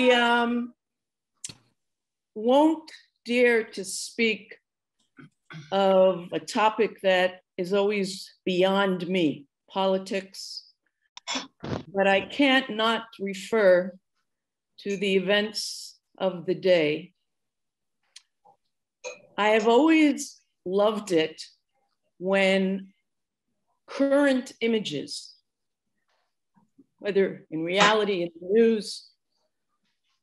I won't dare to speak of a topic that is always beyond me, politics, but I can't not refer to the events of the day. I have always loved it when current images, whether in reality, in the news,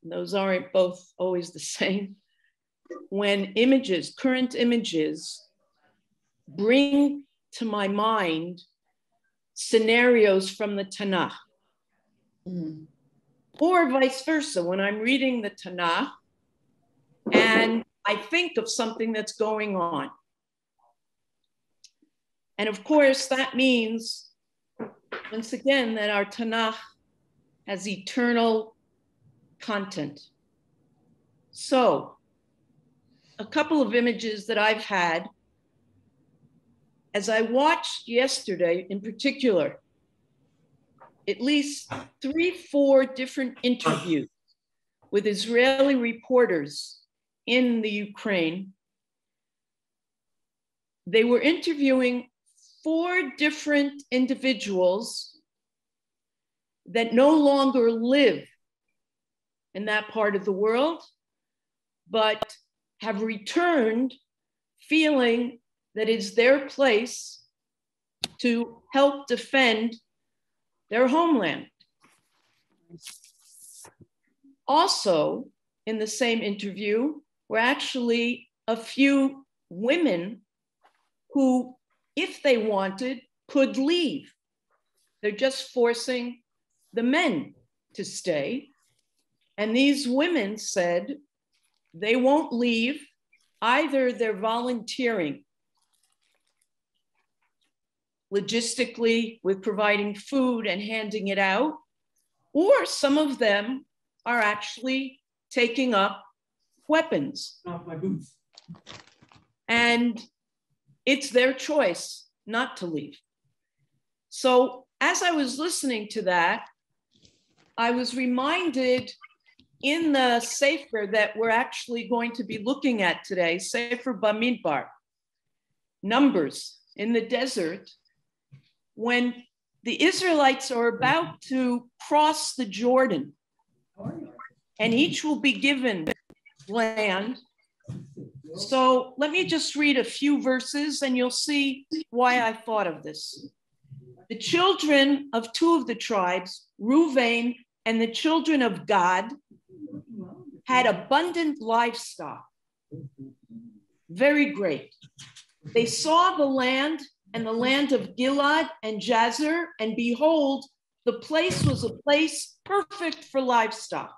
those aren't both always the same, when images, current images, bring to my mind scenarios from the Tanakh. Mm. Or vice versa, when I'm reading the Tanakh and I think of something that's going on. And of course, that means, once again, that our Tanakh has eternal content. So, a couple of images that I've had, as I watched yesterday in particular, at least 3-4 different interviews with Israeli reporters in the Ukraine. They were interviewing 4 different individuals that no longer live in that part of the world, but have returned feeling that it's their place to help defend their homeland. Also, in the same interview, were actually a few women who, if they wanted, could leave. They're just forcing the men to stay. And these women said they won't leave. Either they're volunteering logistically with providing food and handing it out, or some of them are actually taking up weapons. Off my boots. And it's their choice not to leave. So as I was listening to that, I was reminded in the Sefer that we're actually going to be looking at today, Sefer Bamidbar, Numbers in the desert, when the Israelites are about to cross the Jordan, and each will be given land. So let me just read a few verses and you'll see why I thought of this. The children of 2 of the tribes, Reuven and the children of Gad, had abundant livestock. Very great. They saw the land and the land of Gilad and Jazer, and behold, the place was a place perfect for livestock.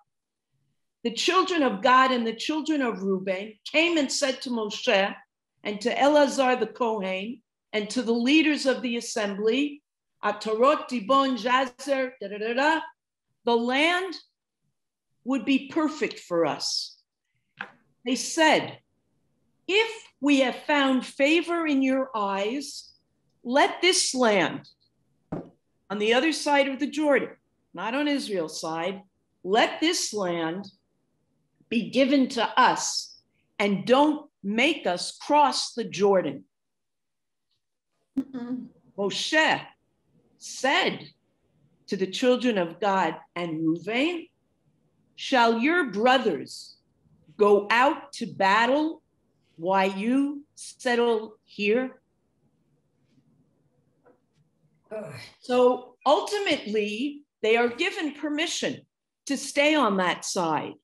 The children of Gad and the children of Reuben came and said to Moshe and to Eleazar the Kohen and to the leaders of the assembly, Atarot, Dibon, Jazer, the land would be perfect for us. They said, if we have found favor in your eyes, let this land on the other side of the Jordan, not on Israel's side, let this land be given to us and don't make us cross the Jordan. Moshe said to the children of Gad and Reuven, shall your brothers go out to battle while you settle here? So ultimately, they are given permission to stay on that side,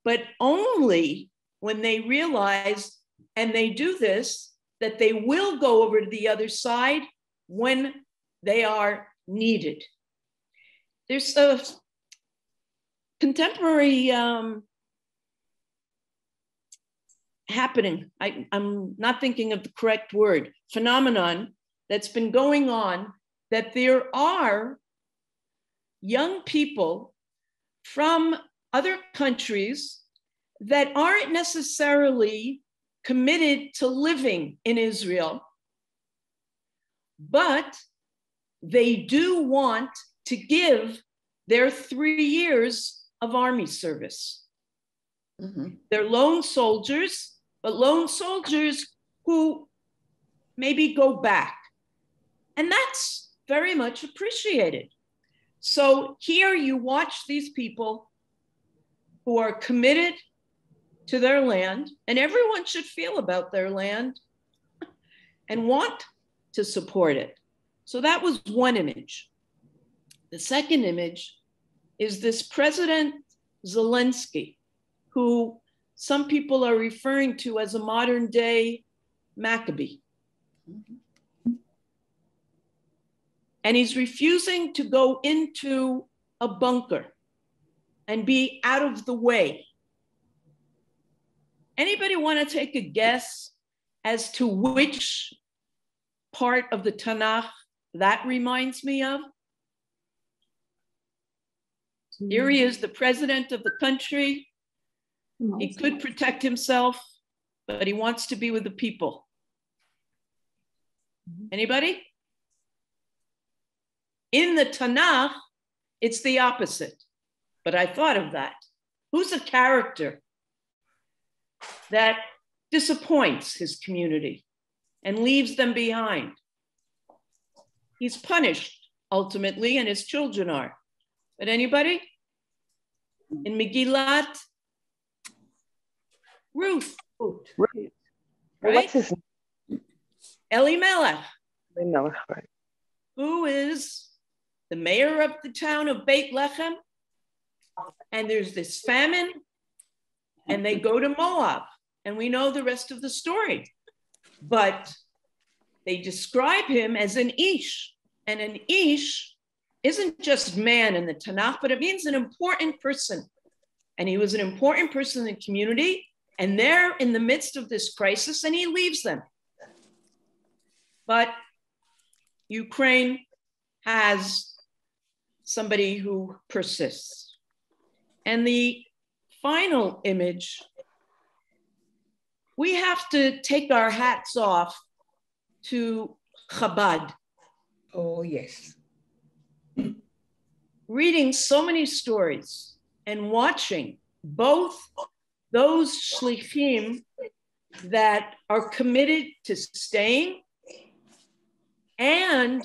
but only when they realize, and they do this, that they will go over to the other side when they are needed. There's a contemporary happening, I'm not thinking of the correct word, phenomenon that's been going on, that there are young people from other countries that aren't necessarily committed to living in Israel, but they do want to give their 3 years of army service. They're lone soldiers, but lone soldiers who maybe go back. And that's very much appreciated. So here you watch these people who are committed to their land, and everyone should feel about their land and want to support it. So that was one image. The second image is this President Zelensky, who some people are referring to as a modern day Maccabee. And he's refusing to go into a bunker and be out of the way. Anybody want to take a guess as to which part of the Tanakh that reminds me of? Here he is, the president of the country. He could protect himself, but he wants to be with the people. Anybody? In the Tanakh, it's the opposite, but I thought of that. Who's a character that disappoints his community and leaves them behind? He's punished ultimately, and his children are. But anybody? In Megillat? Ruth. Right? What's his name? Elimelech. Elimelech, right. Who is the mayor of the town of Beit Lechem. And there's this famine, and they go to Moab. And we know the rest of the story. But they describe him as an Ish. And an Ish isn't just man in the Tanakh, but it means an important person. And he was an important person in the community. And they're in the midst of this crisis, and he leaves them. But Ukraine has somebody who persists. And the final image, we have to take our hats off to Chabad. Oh, yes. Reading so many stories and watching both those shlichim that are committed to staying and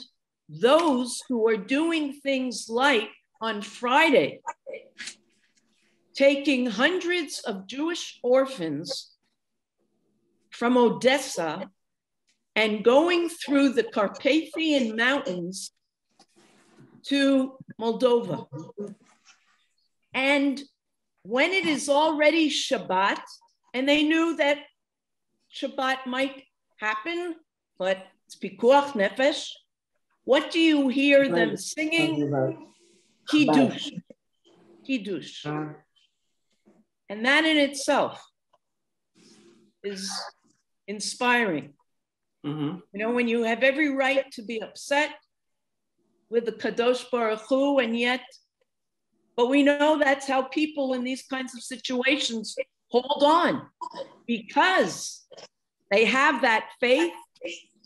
those who are doing things like on Friday, taking hundreds of Jewish orphans from Odessa and going through the Carpathian Mountains to Moldova. And when it is already Shabbat, and they knew that Shabbat might happen, but it's Pikuach Nefesh, what do you hear them singing? Kiddush. Kiddush. And that in itself is inspiring. You know, when you have every right to be upset with the Kadosh Baruch Hu, and yet, but we know that's how people in these kinds of situations hold on, because they have that faith,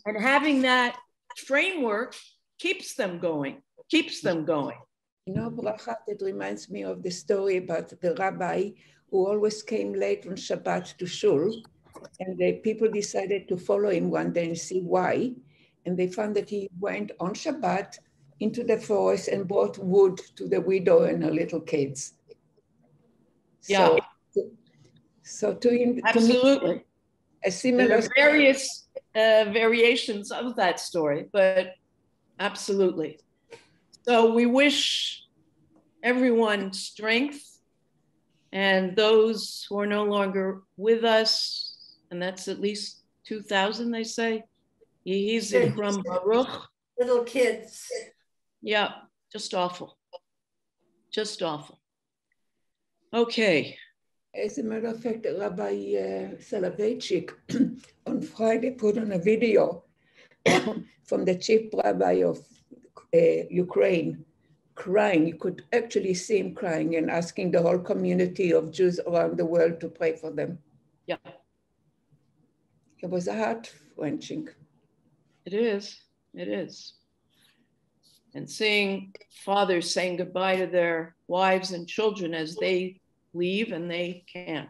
and having that framework keeps them going, keeps them going. You know, Bracha, that reminds me of the story about the rabbi who always came late on Shabbat to shul, and the people decided to follow him one day and see why. And they found that he went on Shabbat into the forest and brought wood to the widow and her little kids. Yeah. So to him, absolutely. To me, a similar there are various variations of that story, but absolutely. So we wish everyone strength, and those who are no longer with us, and that's at least 2,000, they say. Yehi Zichram Baruch. Little kids. Yeah, just awful. Just awful. Okay. As a matter of fact, Rabbi Soloveitchik on Friday put on a video from the chief rabbi of Ukraine crying. You could actually see him crying and asking the whole community of Jews around the world to pray for them. Yeah. It was a heart-wrenching. It is. It is. and seeing fathers saying goodbye to their wives and children as they leave and they can't.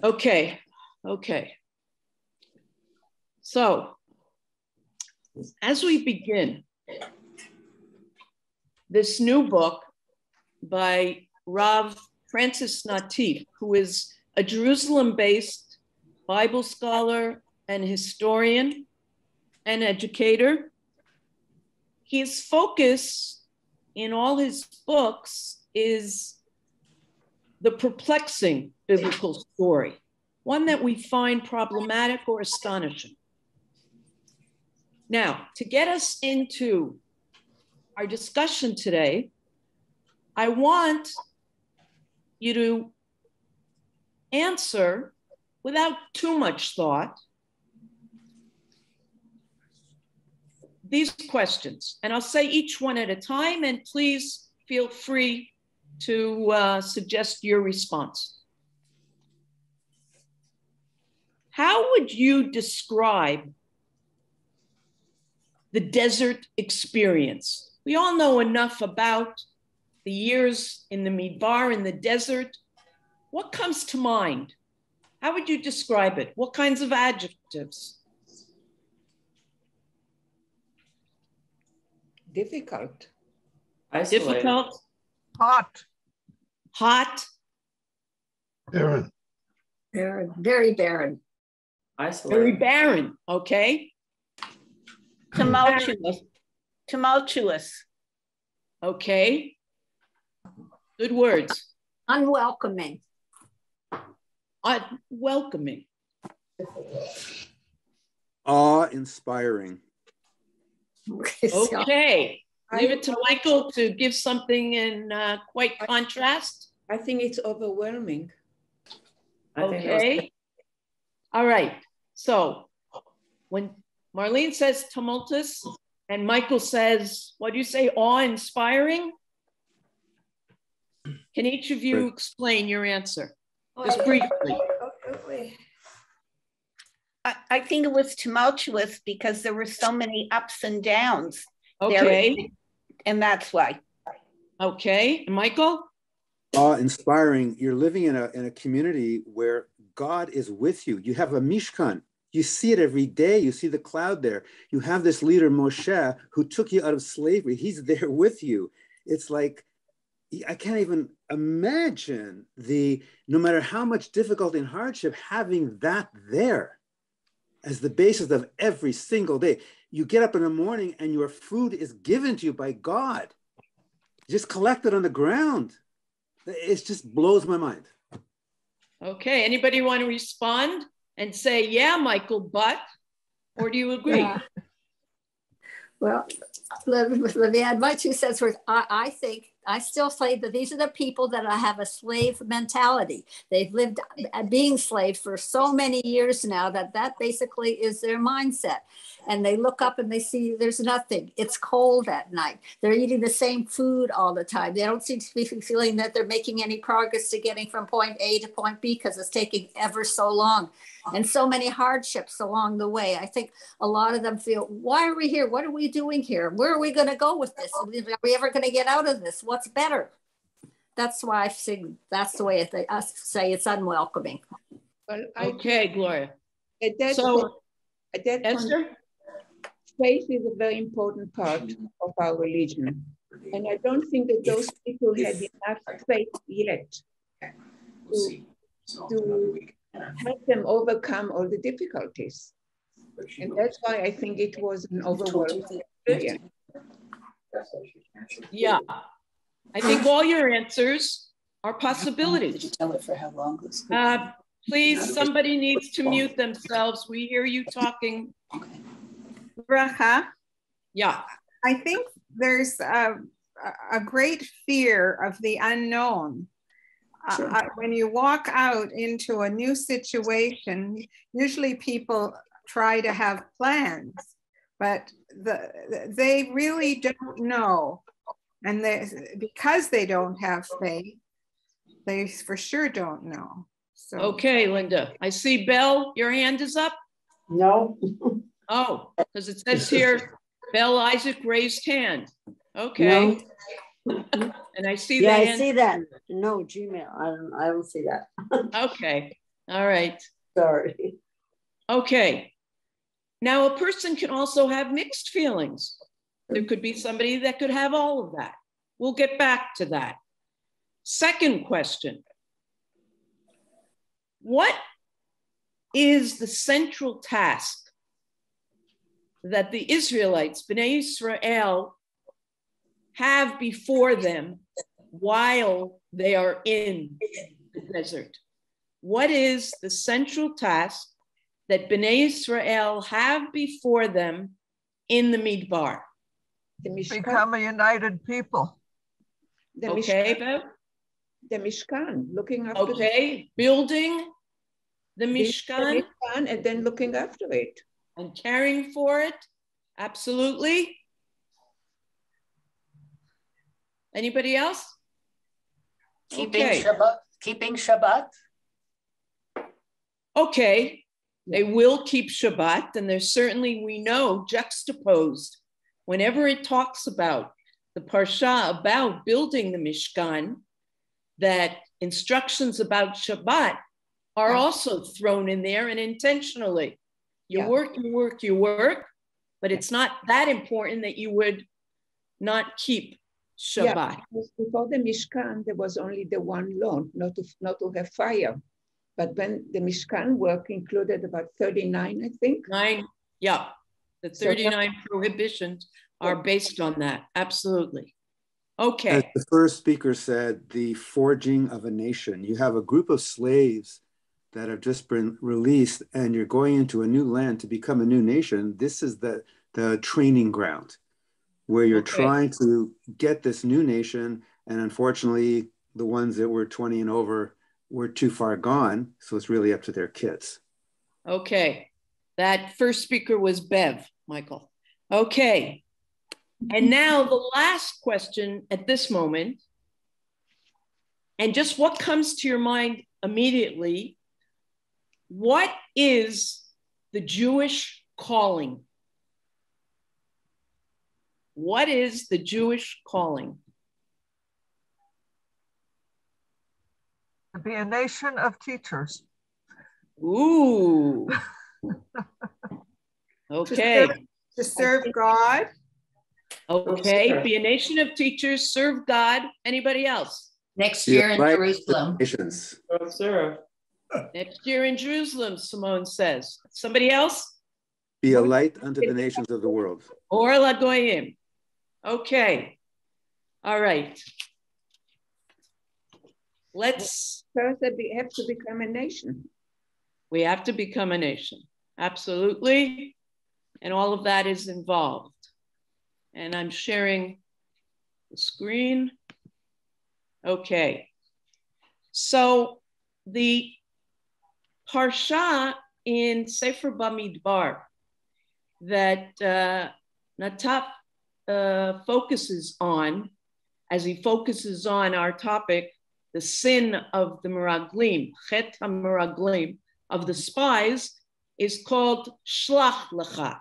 Okay. So, as we begin this new book by Rav Francis Nataf, who is a Jerusalem-based Bible scholar and historian and educator, his focus in all his books is the perplexing biblical story, one that we find problematic or astonishing. Now, to get us into our discussion today, I want you to answer without too much thought these questions. And I'll say each one at a time, and please feel free to suggest your response. How would you describe the desert experience? We all know enough about the years in the Midbar, in the desert. What comes to mind? How would you describe it? What kinds of adjectives? Difficult. Isolated. Difficult. Hot. Hot. Barren. Barren. Very barren. Isolated. Very barren. Okay. Tumultuous. Tumultuous. Okay. Good words. Unwelcoming. Unwelcoming. Awe-inspiring. Okay. Leave it to Michael to give something in quite contrast. I think it's overwhelming. Okay. All right. So when Marlene says tumultuous and Michael says, what do you say, awe-inspiring? Can each of you explain your answer? Just briefly. I think it was tumultuous because there were so many ups and downs. Okay. There, and that's why. Okay. And Michael? Awe-inspiring. You're living in a community where God is with you. You have a Mishkan. You see it every day. You see the cloud there. You have this leader, Moshe, who took you out of slavery. He's there with you. It's like, I can't even imagine no matter how much difficulty and hardship, having that there as the basis of every single day. You get up in the morning and your food is given to you by God. Just collected on the ground. It just blows my mind. Okay. Anybody want to respond and say, yeah, Michael, but, or do you agree? Yeah. Well, let me add my 2 cents worth. I think, I still say that these are the people that have a slave mentality. They've lived being slaves for so many years now that basically is their mindset. And they look up and they see there's nothing. It's cold at night. They're eating the same food all the time. They don't seem to be feeling that they're making any progress to getting from point A to point B because it's taking ever so long. And so many hardships along the way. I think a lot of them feel, why are we here? What are we doing here? Where are we going to go with this? Are we ever going to get out of this? What's better? That's why I think that's the way I say it's unwelcoming. Well, Okay, Gloria. At that point, Esther? faith is a very important part of our religion. And I don't think that those people had enough faith yet to help them overcome all the difficulties. And that's why I think it was an overwhelming experience. Yeah. I think all your answers are possibilities. Tell it for how long this Please, somebody needs to mute themselves. We hear you talking. Bracha, Yeah. I think there's a great fear of the unknown. When you walk out into a new situation, usually people try to have plans, but they really don't know. And because they don't have faith, they for sure don't know. So. Okay, Linda. I see Belle, your hand is up. No. Oh, because it says here, Bell Isaac raised hand. Okay. And I see Yeah, the I hand. see that. No, Gmail. I don't see that. Okay. All right. Sorry. Okay. Now, a person can also have mixed feelings. There could be somebody that could have all of that. We'll get back to that. Second question. What is the central task that the Israelites, Bnei Israel, have before them while they are in the desert? What is the central task that Bnei Israel have before them in the Midbar? Become a united people. Okay, Bev? The Mishkan, looking after building the Mishkan. And then looking after it. And caring for it. Absolutely. Anybody else? Keeping Shabbat. Okay, they will keep Shabbat, and there's certainly, we know, juxtaposed whenever it talks about the parsha about building the Mishkan, that instructions about Shabbat are also thrown in there, and intentionally. You work, but it's not that important that you would not keep Shabbat. Yeah, before the Mishkan, there was only the one law, not to have fire. But when the Mishkan work included about 39, I think. The 39 prohibitions are based on that, absolutely. Okay. As the first speaker said, the forging of a nation. You have a group of slaves that have just been released, and you're going into a new land to become a new nation. This is the training ground where you're trying to get this new nation. And unfortunately, the ones that were 20 and over were too far gone. So it's really up to their kids. Okay. That first speaker was Bev, Michael. Okay. And now the last question at this moment, and just what comes to your mind immediately, what is the Jewish calling? What is the Jewish calling? To be a nation of teachers. Ooh. Okay. To serve God. Okay, be a nation of teachers, serve God. Anybody else? Next year in Jerusalem. Next year in Jerusalem, Simone says. Somebody else? Be a light unto the nations of the world. Or Lagoyim. Okay. All right. Let's. First, we have to become a nation. We have to become a nation. Absolutely. And all of that is involved. And I'm sharing the screen. Okay. So the parsha in Sefer Bamidbar that Nataf focuses on, as he focuses on our topic, the sin of the Meraglim, Chet HaMeraglim, of the spies, is called Shlach Lecha.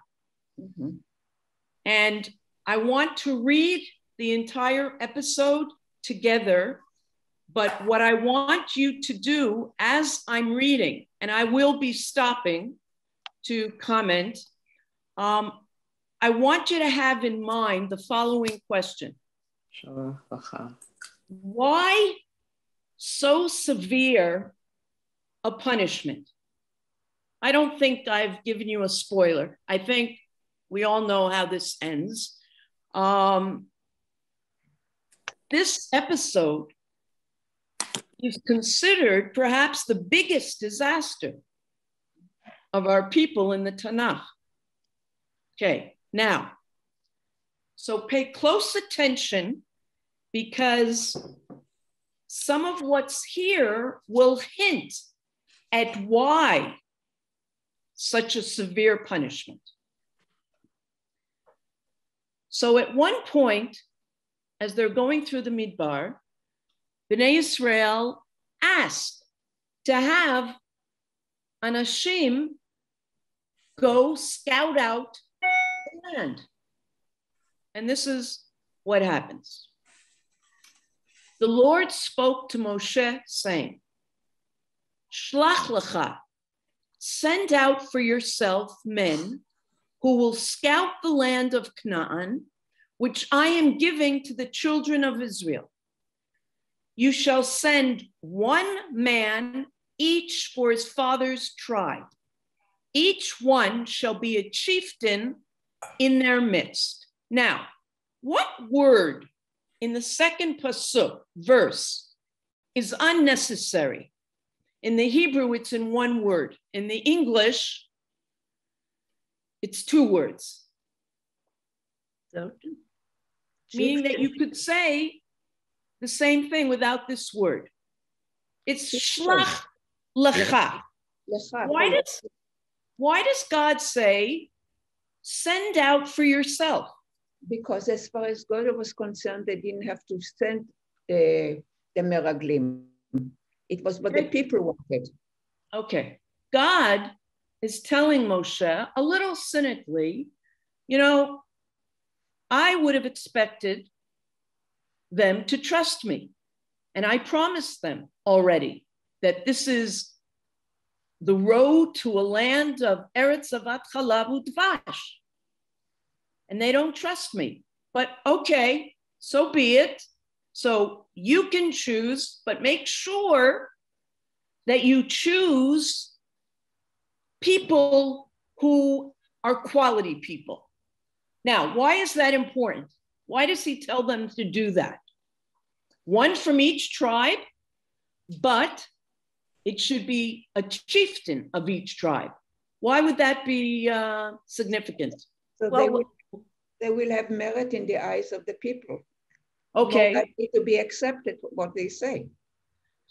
And I want to read the entire episode together, but what I want you to do as I'm reading, and I will be stopping to comment, I want you to have in mind the following question. Why so severe a punishment? I don't think I've given you a spoiler. I think we all know how this ends. This episode is considered perhaps the biggest disaster of our people in the Tanakh. Okay, now, so pay close attention because some of what's here will hint at why such a severe punishment. So at one point, as they're going through the Midbar, Bnei Israel asked to have Anashim go scout out the land. And this is what happens. The Lord spoke to Moshe saying, Shlach lecha, send out for yourself men who will scout the land of Canaan, which I am giving to the children of Israel. You shall send one man each for his father's tribe. Each one shall be a chieftain in their midst. Now, what word in the second pasuk, verse, is unnecessary? In the Hebrew, it's in one word. In the English, it's two words. Meaning that you could say the same thing without this word. It's shlach lecha. Why does God say, send out for yourself? Because as far as God was concerned, they didn't have to send the meraglim. It was what the people wanted. Okay. God is telling Moshe a little cynically, you know, I would have expected them to trust me. And I promised them already that this is the road to a land of Eretz Avat Chalav Udvash. And they don't trust me. But okay, so be it. So you can choose, but make sure that you choose people who are quality people. Now, why is that important? Why does he tell them to do that? One from each tribe, but it should be a chieftain of each tribe. Why would that be significant? So they will have merit in the eyes of the people. Okay. More likely to be accepted what they say.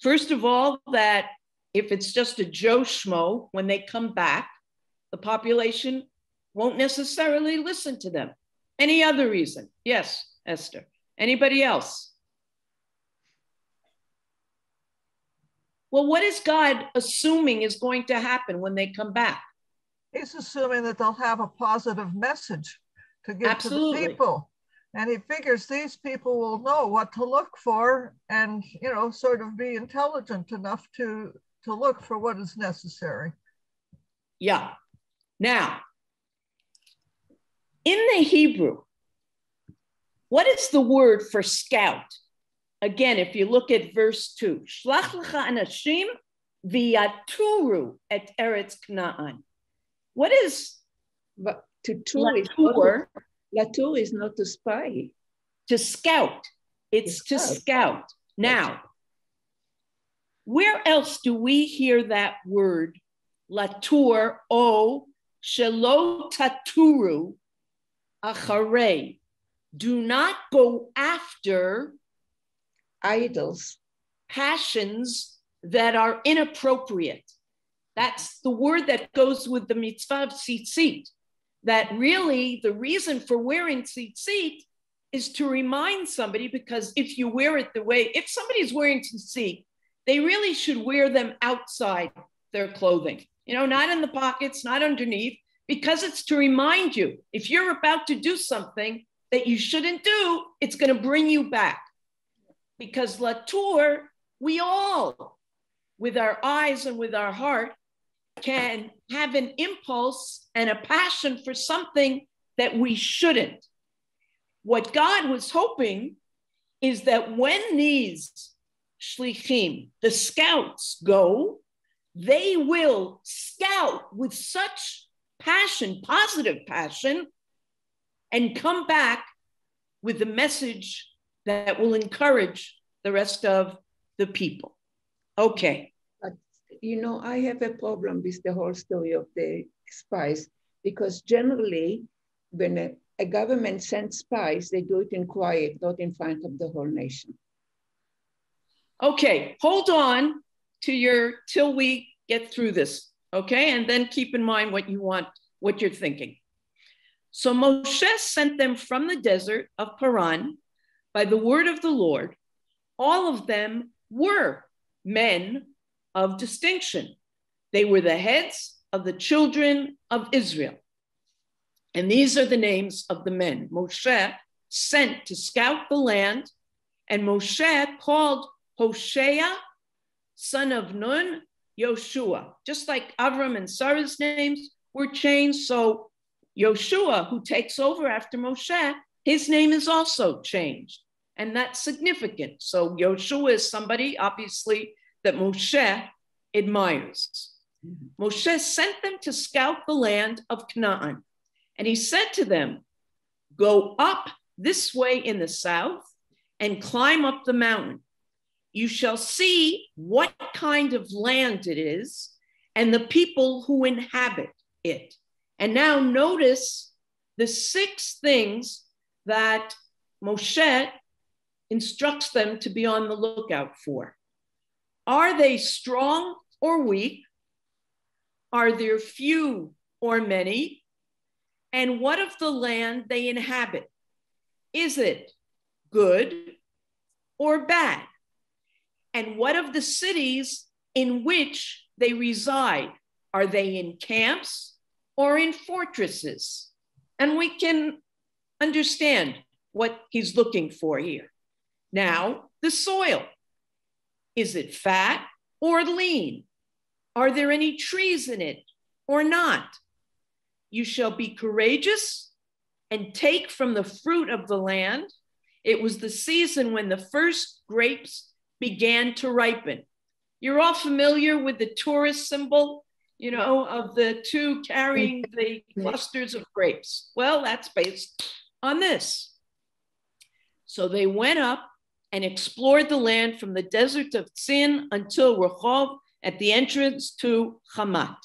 First of all, that if it's just a Joe Schmo, when they come back, the population won't necessarily listen to them. Any other reason? Yes, Esther. Anybody else? Well, what is God assuming is going to happen when they come back? He's assuming that they'll have a positive message to give to the people. And he figures these people will know what to look for and, you know, sort of be intelligent enough to look for what is necessary. Yeah. Now, in the Hebrew, what is the word for scout? Again, if you look at verse 2, Shlach lecha anashim v'yaturu et Eretz Canaan. What is Latur is not to spy. To scout. It's to scout. Now, where else do we hear that word, latur, o shelo taturu acharei? Do not go after idols, passions that are inappropriate. That's the word that goes with the mitzvah of tzitzit. That really the reason for wearing tzitzit is to remind somebody, because if you wear it the way, if somebody's wearing tzitzit, they really should wear them outside their clothing, you know, not in the pockets, not underneath, because it's to remind you, if you're about to do something that you shouldn't do, it's going to bring you back. Because Latour, we all, with our eyes and with our heart, can have an impulse and a passion for something that we shouldn't. What God was hoping is that when these shlichim, the scouts, go, they will scout with such passion, positive passion, and come back with a message that will encourage the rest of the people. Okay. But, you know, I have a problem with the whole story of the spies, because generally when a government sends spies, they do it in quiet, not in front of the whole nation. Okay, hold on till we get through this, okay? And then keep in mind what you want, what you're thinking. So Moshe sent them from the desert of Paran by the word of the Lord. All of them were men of distinction. They were the heads of the children of Israel. And these are the names of the men: Moshe sent to scout the land, and Moshe called Hoshea, son of Nun, Yoshua. Just like Avram and Sarah's names were changed, so Yoshua, who takes over after Moshe, his name is also changed. And that's significant. So Yoshua is somebody, obviously, that Moshe admires. Moshe sent them to scout the land of Canaan. And he said to them, go up this way in the south and climb up the mountain. You shall see what kind of land it is and the people who inhabit it. And now notice the 6 things that Moshe instructs them to be on the lookout for. Are they strong or weak? Are there few or many? And what of the land they inhabit? Is it good or bad? And what of the cities in which they reside? Are they in camps or in fortresses? And we can understand what he's looking for here. Now, the soil. Is it fat or lean? Are there any trees in it or not? You shall be courageous and take from the fruit of the land. It was the season when the first grapes began to ripen. You're all familiar with the tourist symbol, you know, of the 2 carrying the clusters of grapes. Well, that's based on this. So they went up and explored the land from the desert of Tzin until Rehov at the entrance to Hamat.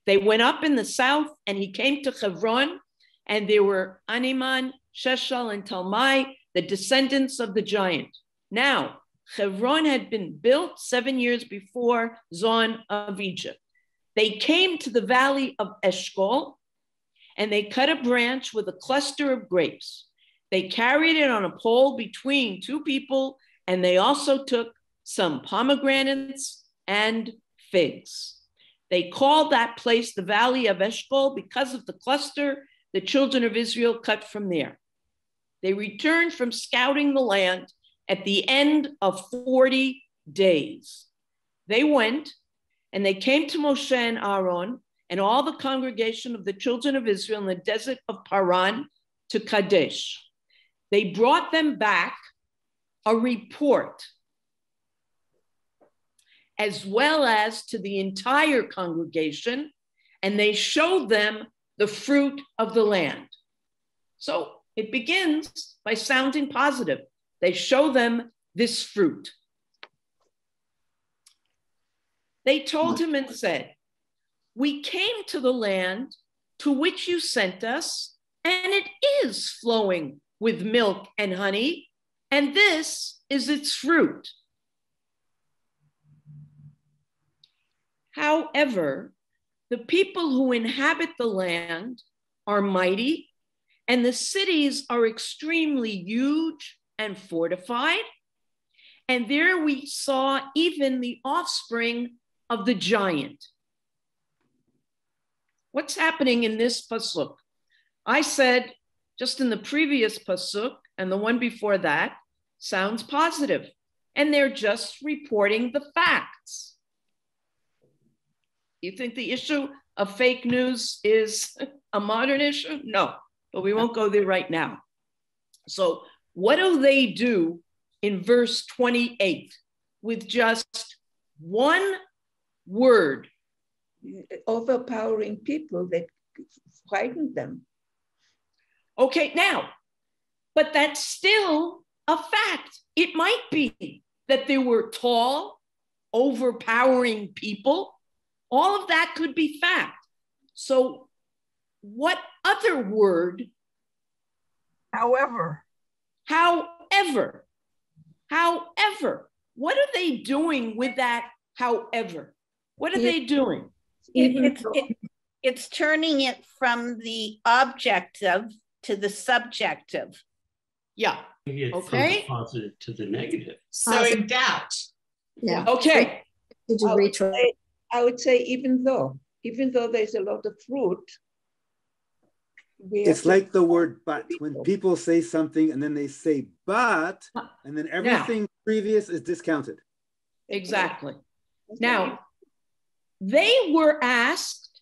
They went up in the south and he came to Hebron, and there were Animan, Sheshal, and Talmai, the descendants of the giant. Now, Hebron had been built 7 years before Zon of Egypt. They came to the valley of Eshkol, and they cut a branch with a cluster of grapes. They carried it on a pole between 2 people, and they also took some pomegranates and figs. They called that place the valley of Eshkol because of the cluster the children of Israel cut from there. They returned from scouting the land at the end of 40 days. They went and they came to Moshe and Aaron and all the congregation of the children of Israel in the desert of Paran to Kadesh. They brought them back a report, as well as to the entire congregation, and they showed them the fruit of the land. So it begins by sounding positive. They show them this fruit. They told him and said, we came to the land to which you sent us, and it is flowing with milk and honey, and this is its fruit. However, the people who inhabit the land are mighty, and the cities are extremely huge and fortified. And there we saw even the offspring of the giant. What's happening in this pasuk? I said just in the previous pasuk and the one before that sounds positive, and they're just reporting the facts. You think the issue of fake news is a modern issue? No, but we won't go there right now. So what do they do in verse 28 with just one word? Overpowering people that frightened them. Okay, now, but that's still a fact. It might be that there were tall, overpowering people. All of that could be fact. So what other word? However, what are they doing with that however? What are they doing? It's turning it from the objective to the subjective. Yeah. Maybe it's from Okay. the positive to the negative. So in doubt. Yeah. Okay. Did you I would say even though there's a lot of fruit, It's like the word but. When people say something and then they say but, and then everything previous is discounted. Exactly. Now, they were asked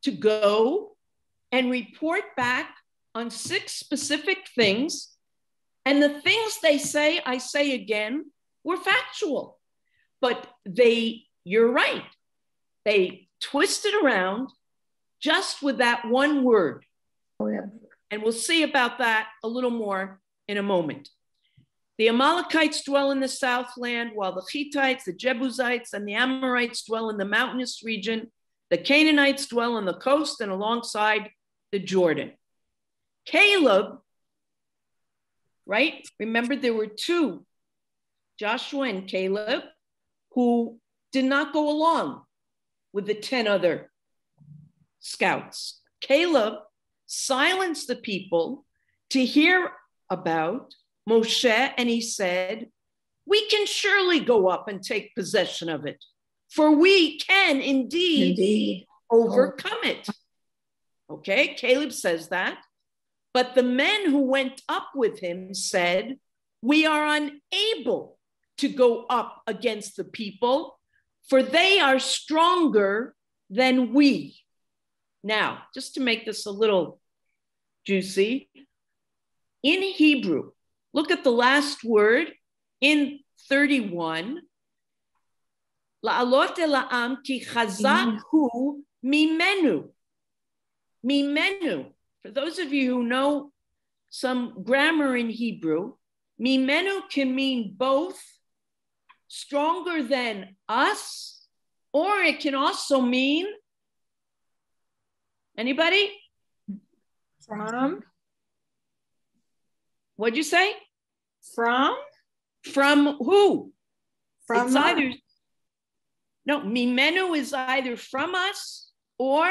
to go and report back on 6 specific things. And the things they say, I say again, were factual. But you're right, they twisted around just with that one word. Oh, yeah. And we'll see about that a little more in a moment. The Amalekites dwell in the southland, while the Hittites, the Jebusites, and the Amorites dwell in the mountainous region. The Canaanites dwell on the coast and alongside the Jordan. Caleb, right? Remember, there were 2, Joshua and Caleb, who did not go along with the 10 other scouts. Caleb silenced the people to hear about Moshe, and he said, we can surely go up and take possession of it, for we can indeed overcome it. Okay, Caleb says that. But the men who went up with him said, we are unable to go up against the people, for they are stronger than we. Now, just to make this a little juicy, in Hebrew, look at the last word in 31. La'alot ela'am ki chazak hu mimenu. Mimenu. For those of you who know some grammar in Hebrew, mimenu can mean both stronger than us, or it can also mean, anybody? From? What'd you say? From? From who? From it's either, no, mimenu is either from us, or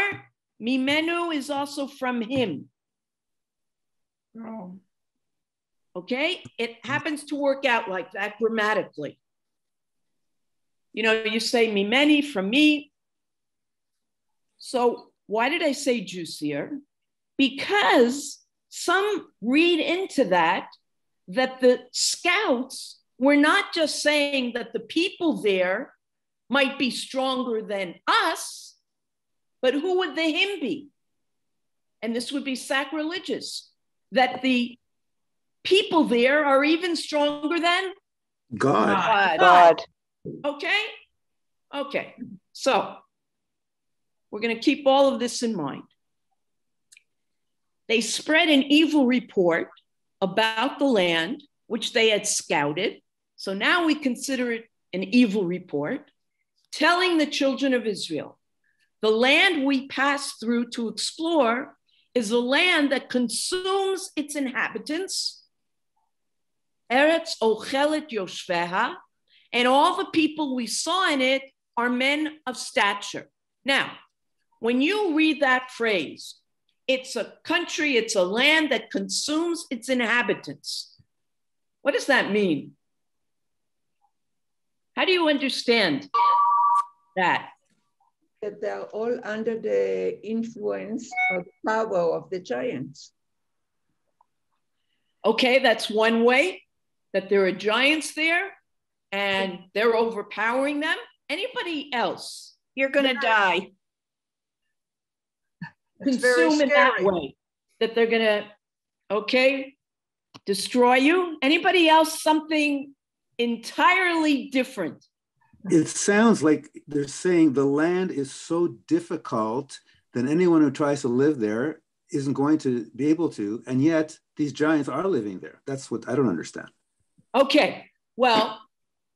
mimenu is also from him. Oh. Okay, it happens to work out like that grammatically. You know, you say mimeni, from me. So why did I say juicier? Because some read into that the scouts were not just saying that the people there might be stronger than us, but who would the him be? And this would be sacrilegious, that the people there are even stronger than God. Okay? Okay. So we're going to keep all of this in mind. They spread an evil report about the land, which they had scouted. So now we consider it an evil report, telling the children of Israel, the land we pass through to explore is a land that consumes its inhabitants, Eretz Ochelet Yoshveha, and all the people we saw in it are men of stature. Now, when you read that phrase, it's a country, it's a land that consumes its inhabitants. What does that mean? How do you understand that? That they're all under the influence of the power of the giants. Okay, that's one way, that there are giants there and they're overpowering them. Anybody else? You're going to die. Consume in that way, that they're going to, destroy you. Anybody else something entirely different? It sounds like they're saying the land is so difficult that anyone who tries to live there isn't going to be able to, and yet these giants are living there. That's what I don't understand. Okay, well,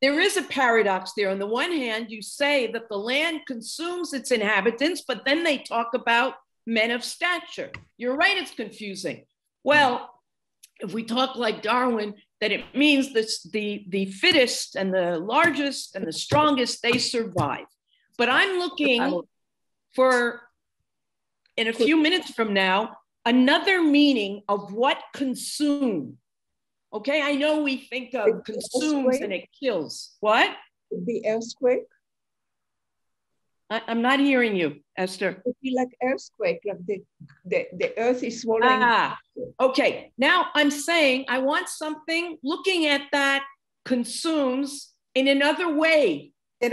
there is a paradox there. On the one hand, you say that the land consumes its inhabitants, but then they talk about men of stature. You're right, it's confusing. Well, if we talk like Darwin, that it means the fittest and the largest and the strongest, they survive. But I'm looking for, in a few minutes from now, another meaning of what consume. Okay, I know we think of consumes and it kills. What? The earthquake? I'm not hearing you, Esther. It would be like earthquake, like the earth is swallowing. Okay. Now I'm saying I want something looking at that consumes in another way. It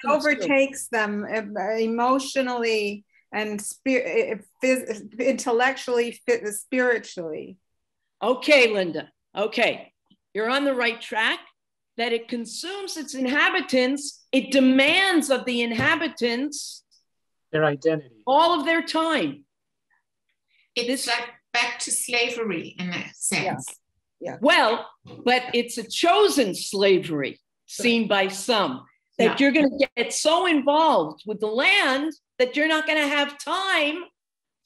overtakes them emotionally and intellectually, spiritually. Okay, Linda. Okay. You're on the right track. That it consumes its inhabitants. It demands of the inhabitants their identity, all of their time. It's like back to slavery in a sense. Yeah. Well, but it's a chosen slavery seen by some, that you're going to get so involved with the land that you're not going to have time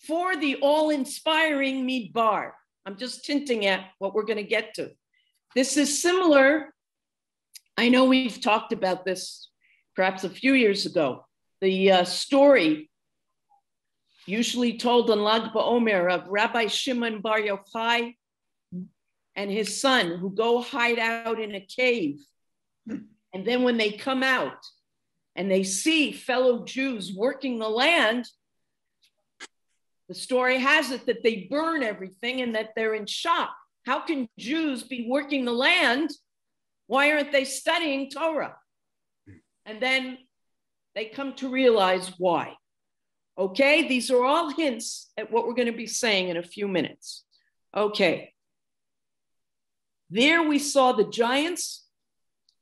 for the all-inspiring Bamidbar. I'm just hinting at what we're going to get to. This is similar. I know we've talked about this perhaps a few years ago. The story usually told on Lag BaOmer of Rabbi Shimon Bar Yochai and his son who go hide out in a cave. And then when they come out and they see fellow Jews working the land, the story has it that they burn everything and that they're in shock. How can Jews be working the land? Why aren't they studying Torah? And then they come to realize why. Okay, these are all hints at what we're going to be saying in a few minutes. Okay. There we saw the giants,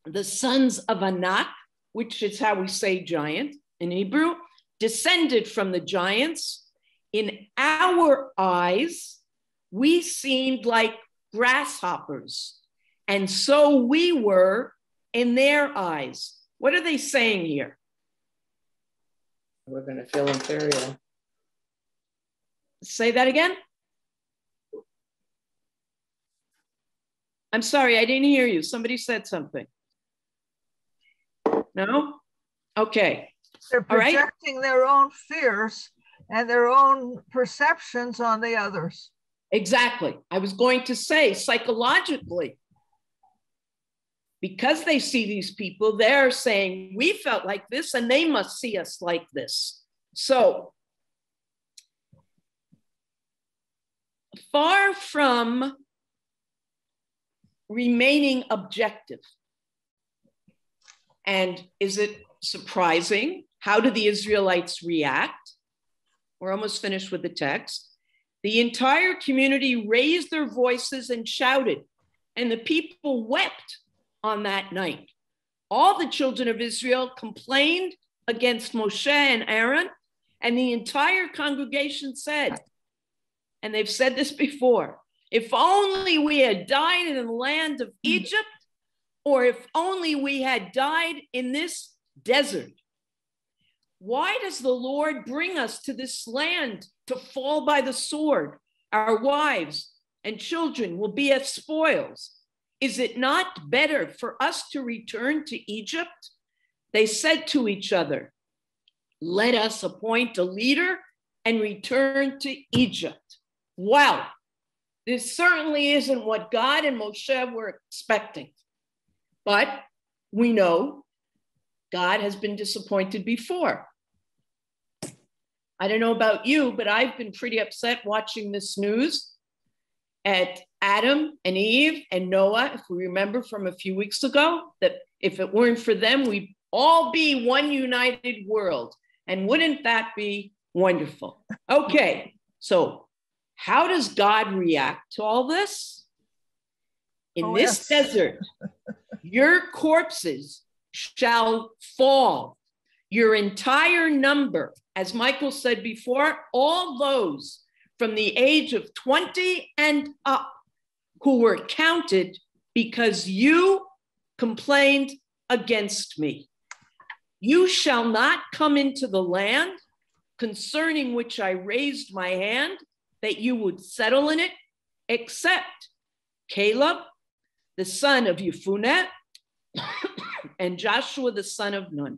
the sons of Anak, which is how we say giant in Hebrew, descended from the giants. In our eyes, we seemed like grasshoppers, and so we were in their eyes. What are they saying here? We're going to feel inferior. Say that again. I'm sorry, I didn't hear you. Somebody said something. No? Okay. They're projecting their own fears and their own perceptions on the others. Exactly. I was going to say psychologically, because they see these people, they're saying, we felt like this and they must see us like this. So far from remaining objective. And is it surprising? How do the Israelites react? We're almost finished with the text. The entire community raised their voices and shouted, and the people wept on that night. All the children of Israel complained against Moshe and Aaron, and the entire congregation said, and they've said this before, if only we had died in the land of Egypt, or if only we had died in this desert. Why does the Lord bring us to this land to fall by the sword? Our wives and children will be as spoils. Is it not better for us to return to Egypt? They said to each other, let us appoint a leader and return to Egypt. Wow, this certainly isn't what God and Moshe were expecting. But we know God has been disappointed before. I don't know about you, but I've been pretty upset watching this news at Adam and Eve and Noah, if we remember from a few weeks ago, that if it weren't for them, we'd all be one united world. And wouldn't that be wonderful? Okay, so how does God react to all this? In this desert, your corpses shall fall, your entire number, as Michael said before, all those from the age of 20 and up who were counted because you complained against me. You shall not come into the land concerning which I raised my hand that you would settle in it, except Caleb, the son of Yefune, and Joshua, the son of Nun.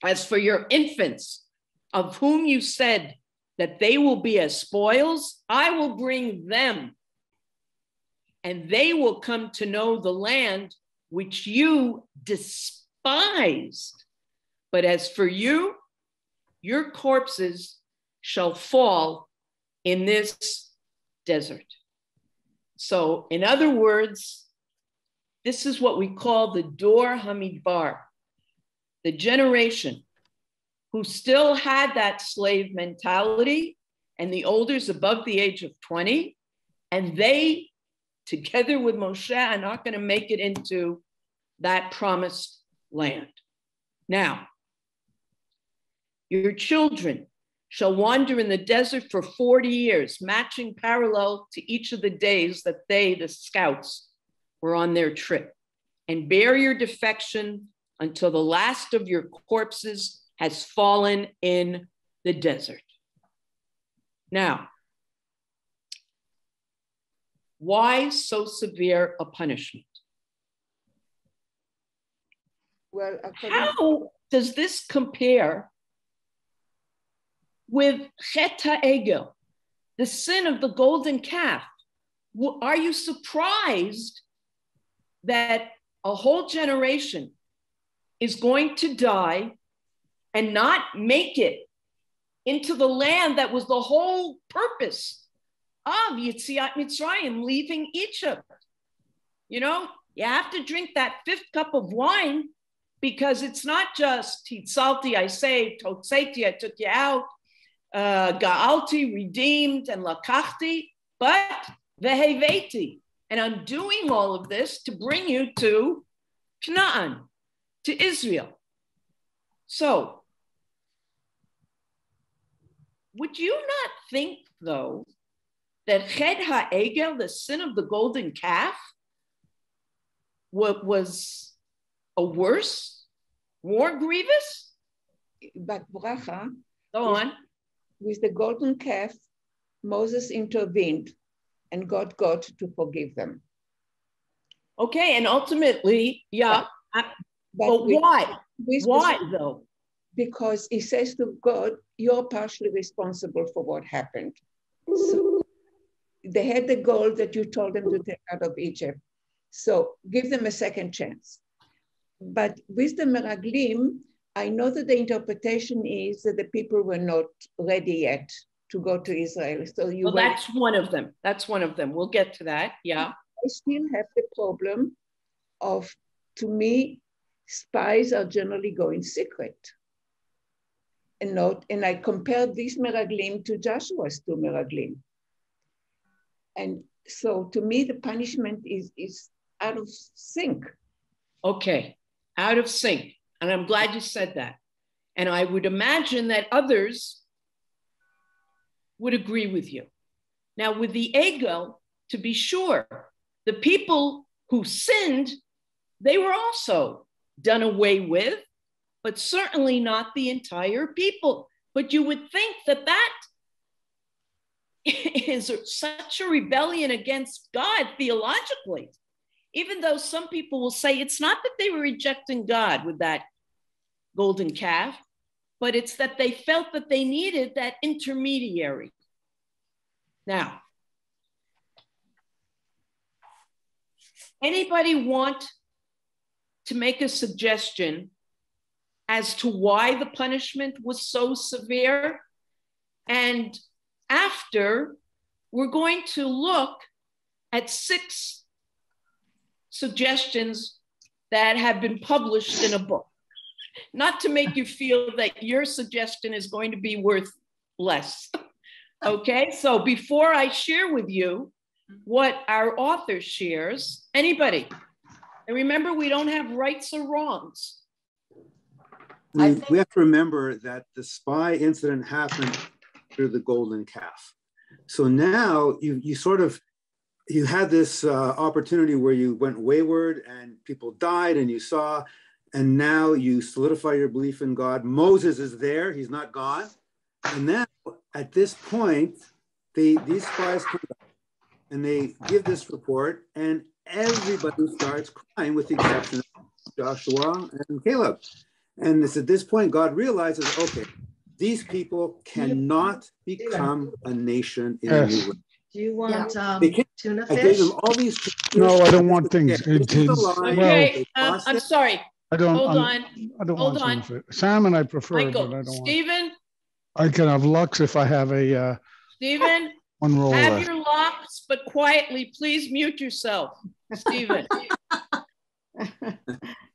As for your infants, of whom you said that they will be as spoils, I will bring them, and they will come to know the land which you despised But as for you, your corpses shall fall in this desert. So in other words, this is what we call the Dor Hamidbar, the generation who still had that slave mentality, and the olders above the age of 20, and they, together with Moshe, are not going to make it into that promised land. Now, your children shall wander in the desert for 40 years, matching parallel to each of the days that they, the scouts, were on their trip, and bear your defection until the last of your corpses has fallen in the desert. Now, why so severe a punishment? Well, how does this compare with Chet HaEgel, the sin of the golden calf? Are you surprised that a whole generation is going to die and not make it into the land that was the whole purpose of Yetziat Mitzrayim, leaving Egypt? You know, you have to drink that 5th cup of wine, because it's not just Hitzalti, I saved, Totzeti, I took you out, Ga'alti, redeemed, and Lakachti, but Veheveti. And I'm doing all of this to bring you to Canaan, to Israel. So, would you not think, though, that Chet HaEgel, the sin of the golden calf, was a worse, more grievous? But Bracha, go on. With the golden calf, Moses intervened and God got to forgive them. Okay, and ultimately, yeah. But why? Why though? Because he says to God, you're partially responsible for what happened. So they had the gold that you told them to take out of Egypt. So give them a second chance. But with the Meraglim, I know that the interpretation is that the people were not ready yet to go to Israel. So you. Well, that's one of them. That's one of them. We'll get to that. Yeah. I still have the problem of, to me, spies are generally going secret. And I compared this Meraglim to Joshua's 2 Meraglim. And so to me, the punishment is out of sync. Okay, out of sync. And I'm glad you said that. And I would imagine that others would agree with you. Now, with the Egel, to be sure, the people who sinned, they were also done away with, but certainly not the entire people. But you would think that that is such a rebellion against God theologically, even though some people will say it's not that they were rejecting God with that golden calf, but it's that they felt that they needed that intermediary. Now, anybody want to make a suggestion as to why the punishment was so severe? And after, we're going to look at 6 suggestions that have been published in a book. Not to make you feel that your suggestion is going to be worth less. Okay, so before I share with you what our author shares, anybody, and remember, we don't have rights or wrongs. We have to remember that the spy incident happened through the golden calf. So now you had this opportunity where you went wayward and people died and you saw, and now you solidify your belief in God. Moses is there, he's not gone. And now at this point, these spies come back and they give this report and everybody starts crying with the exception of Joshua and Caleb. And it's at this point, God realizes, okay, these people cannot become a nation in a new way. Do you want tuna I fish? gave them all these. No, I don't want things. Okay, I'm sorry. I don't. Hold on. I don't Hold want on. salmon. I prefer, Michael, but I don't Stephen, want. I can have Lux if I have a. Stephen, one roll have left. your locks, but quietly, please mute yourself, Stephen.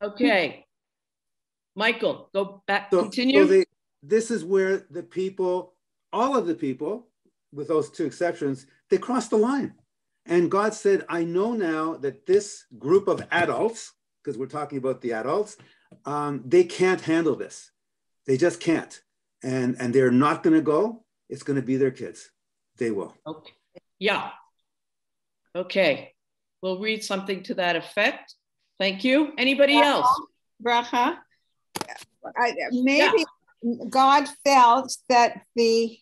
Okay. Michael, go back, continue. So this is where the people, all of the people, with those two exceptions, they crossed the line. And God said, I know now that this group of adults, because we're talking about the adults, they can't handle this. They just can't. And they're not going to go. It's going to be their kids. They will. Okay. Yeah. Okay. We'll read something to that effect. Thank you. Anybody else? Bracha, maybe God felt that the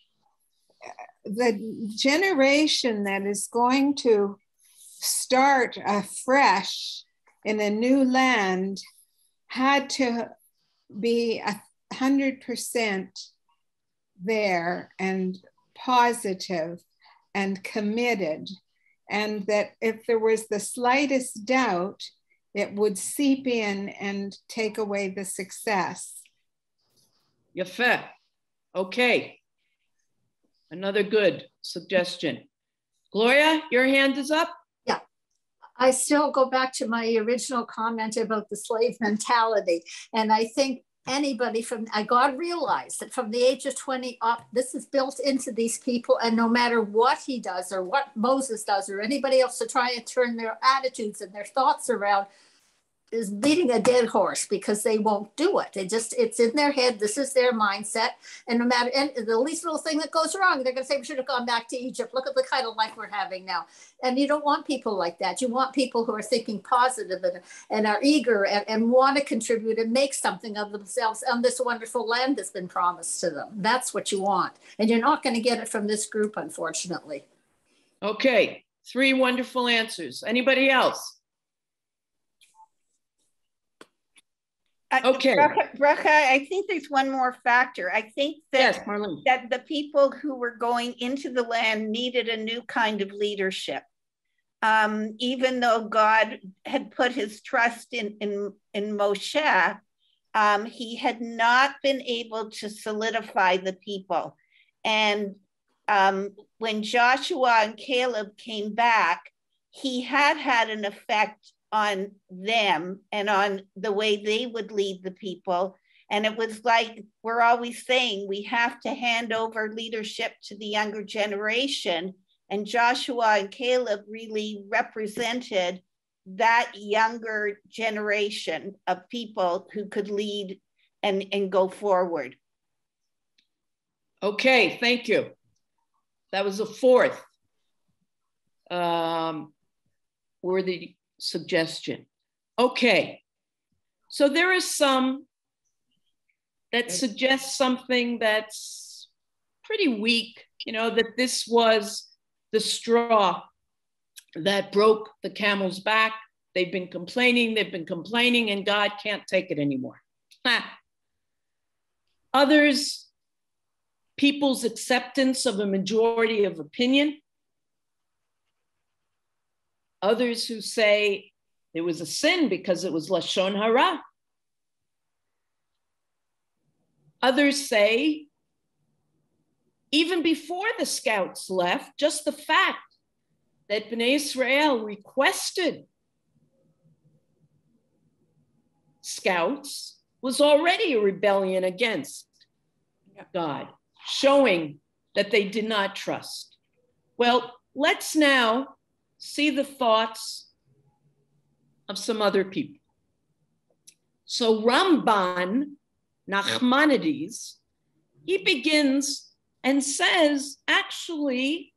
generation that is going to start afresh in a new land had to be 100% there and positive and committed, and that if there was the slightest doubt, it would seep in and take away the success. Yafeh. Okay. Another good suggestion. Gloria, your hand is up. Yeah. I still go back to my original comment about the slave mentality. And I think anybody from, God realized that from the age of 20 up, this is built into these people. And no matter what he does or what Moses does or anybody else to try and turn their attitudes and their thoughts around, is beating a dead horse, because they won't do it. It's in their head. This is their mindset. And no matter, and the least little thing that goes wrong, they're going to say, we should have gone back to Egypt. Look at the kind of life we're having now. And you don't want people like that. You want people who are thinking positive and are eager and want to contribute and make something of themselves on this wonderful land that's been promised to them. That's what you want. And you're not going to get it from this group, unfortunately. Okay. 3 wonderful answers. Anybody else? Okay. Bracha, I think there's one more factor. I think that, yes, Marlene, that the people who were going into the land needed a new kind of leadership. Even though God had put his trust in Moshe, he had not been able to solidify the people. And when Joshua and Caleb came back, he had an effect on them and on the way they would lead the people. And it was like, we're always saying, we have to hand over leadership to the younger generation. And Joshua and Caleb really represented that younger generation of people who could lead and go forward. Okay, thank you. That was a 4th worthy suggestion. Okay, so there is some that suggests something that's pretty weak, that this was the straw that broke the camel's back. They've been complaining, and God can't take it anymore. Others, people's acceptance of a majority of opinion. Others who say it was a sin because it was Lashon Hara. Others say, even before the scouts left, just the fact that Bnei Israel requested scouts was already a rebellion against God, showing that they did not trust. Well, let's now see the thoughts of some other people. So Ramban Nachmanides, he begins and says, actually,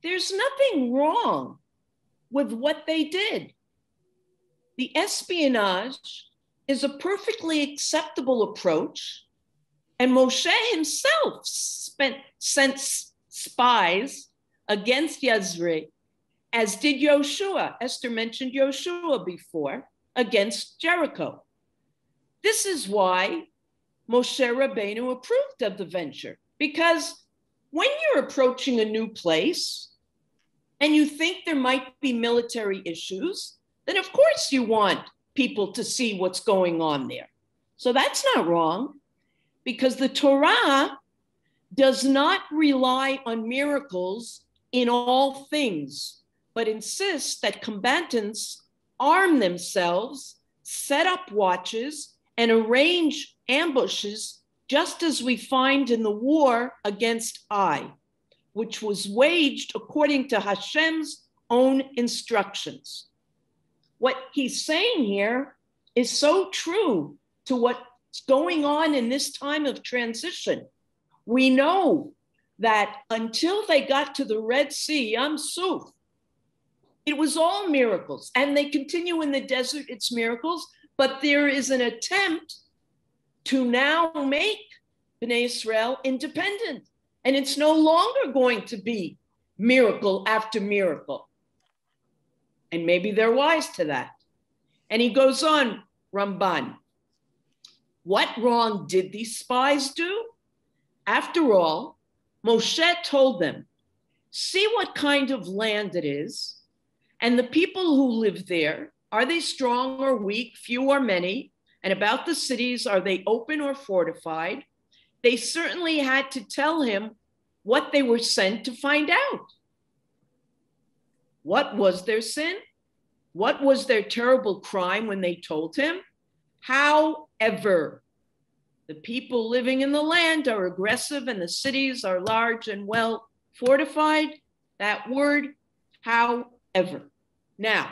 there's nothing wrong with what they did. The espionage is a perfectly acceptable approach, and Moshe himself sent spies against Yazri, as did Yoshua. Esther mentioned Yoshua before, against Jericho. This is why Moshe Rabbeinu approved of the venture, because when you're approaching a new place and you think there might be military issues, then of course you want people to see what's going on there. So that's not wrong, because the Torah does not rely on miracles in all things, but insists that combatants arm themselves, set up watches, and arrange ambushes, just as we find in the war against Ai, which was waged according to Hashem's own instructions. What he's saying here is so true to what's going on in this time of transition. We know that until they got to the Red Sea, Yam Suf, it was all miracles, and they continue in the desert, it's miracles, but there is an attempt to now make Bnei Israel independent, and it's no longer going to be miracle after miracle. And maybe they're wise to that. And he goes on, Ramban, what wrong did these spies do? After all, Moshe told them, see what kind of land it is, and the people who live there, are they strong or weak, few or many? And about the cities, are they open or fortified? They certainly had to tell him what they were sent to find out. What was their sin? What was their terrible crime when they told him? However, the people living in the land are aggressive and the cities are large and well fortified. That word, however. Now,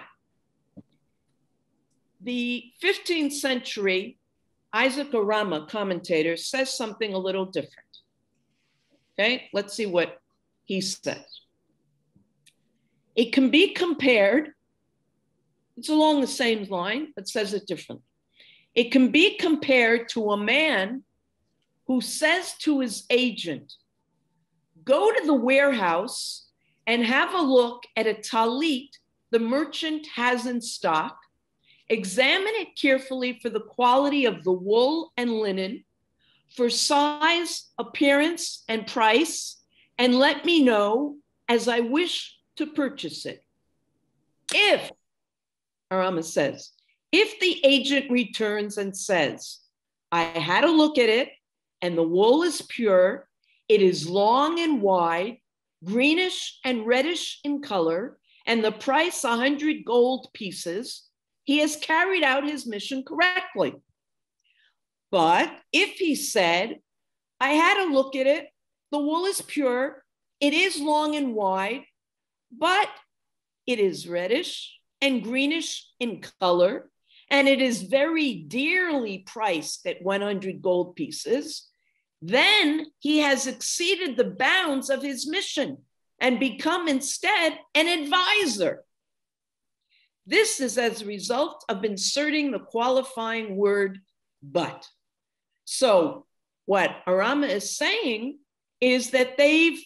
the 15th century Isaac Arama commentator says something a little different. Okay, let's see what he says. It can be compared, it's along the same line, but says it differently. It can be compared to a man who says to his agent, go to the warehouse and have a look at a talit the merchant has in stock, examine it carefully for the quality of the wool and linen, for size, appearance, and price, and let me know as I wish to purchase it. If, Arama says, if the agent returns and says, I had a look at it and the wool is pure, it is long and wide, greenish and reddish in color, and the price 100 gold pieces, he has carried out his mission correctly. But if he said, I had a look at it, the wool is pure, it is long and wide, but it is reddish and greenish in color, and it is very dearly priced at 100 gold pieces, then he has exceeded the bounds of his mission and become instead an advisor. This is as a result of inserting the qualifying word but. So what Arama is saying is that they've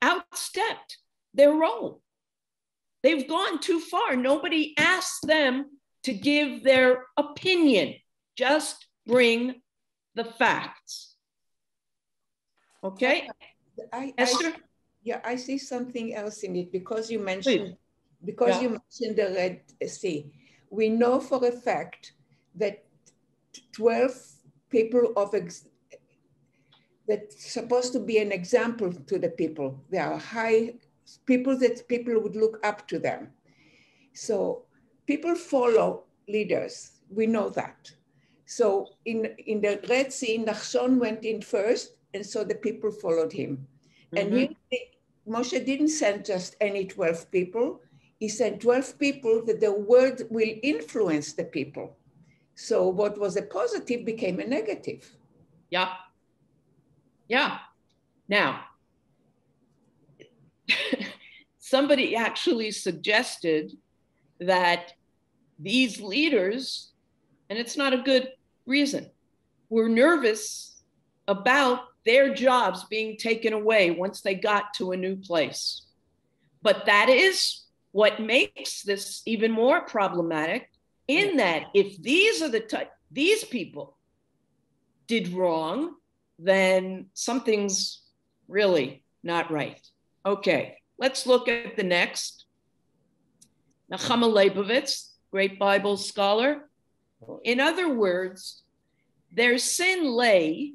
outstepped their role. They've gone too far. Nobody asked them to give their opinion. Just bring the facts. Okay? Esther? I see something else in it because you mentioned, you mentioned the Red Sea. We know for a fact that 12 people that's supposed to be an example to the people. They are high people that people would look up to them. So people follow leaders. We know that. So in the Red Sea, Nachshon went in first, and so the people followed him. And Moshe didn't send just any 12 people. He sent 12 people that the word will influence the people. So what was a positive became a negative. Yeah. Yeah. Now, somebody actually suggested that these leaders, and it's not a good reason, were nervous about their jobs being taken away once they got to a new place. But that is what makes this even more problematic, in that if these are these people did wrong, then something's really not right. Okay, let's look at the next. Nechama Leibovitz, great Bible scholar. In other words, their sin lay